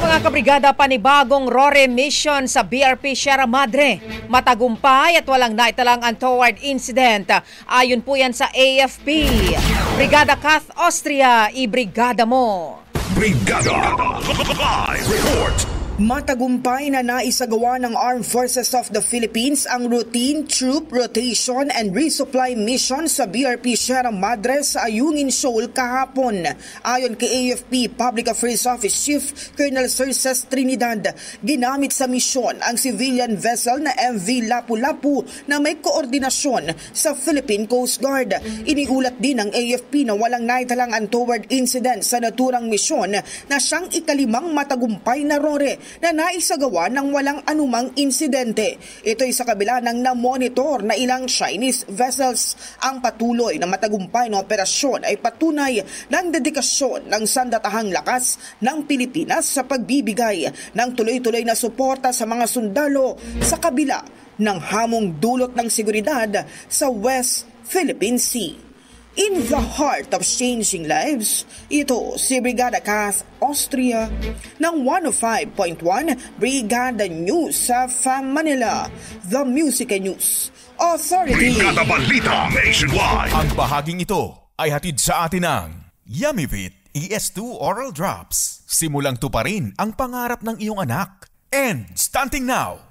Mga kabrigada, panibagong RORE mission sa BRP Sierra Madre. Matagumpay at walang naitalang untoward incident. Ayon po yan sa AFP. Brigada Kath Austria, ibrigada mo. Brigada Live Report. Matagumpay na naisagawa ng Armed Forces of the Philippines ang routine troop rotation and resupply mission sa BRP Sierra Madre sa Ayungin Shoal kahapon. Ayon kay AFP Public Affairs Office Chief Colonel Cerces Trinidad, ginamit sa misyon ang civilian vessel na MV Lapu-Lapu na may koordinasyon sa Philippine Coast Guard. Iniulat din ng AFP na walang naitalang untoward incident sa naturang misyon na siyang ikalimang matagumpay na RORE na naisagawa ng walang anumang insidente. Ito'y sa kabila ng na-monitor na ilang Chinese vessels. Ang patuloy na matagumpay na operasyon ay patunay ng dedikasyon ng sandatahang lakas ng Pilipinas sa pagbibigay ng tuloy-tuloy na suporta sa mga sundalo sa kabila ng hamong dulot ng seguridad sa West Philippine Sea. In the heart of changing lives, ito si Brigada Kath Austria ng 105.1 Brigada News sa FAM Manila, The Music and News Authority. Brigada Balita Nationwide. Ang bahaging ito ay hatid sa atin ng Yummyvit ES2 Oral Drops. Simulang tuparin ang pangarap ng iyong anak. And stunting now,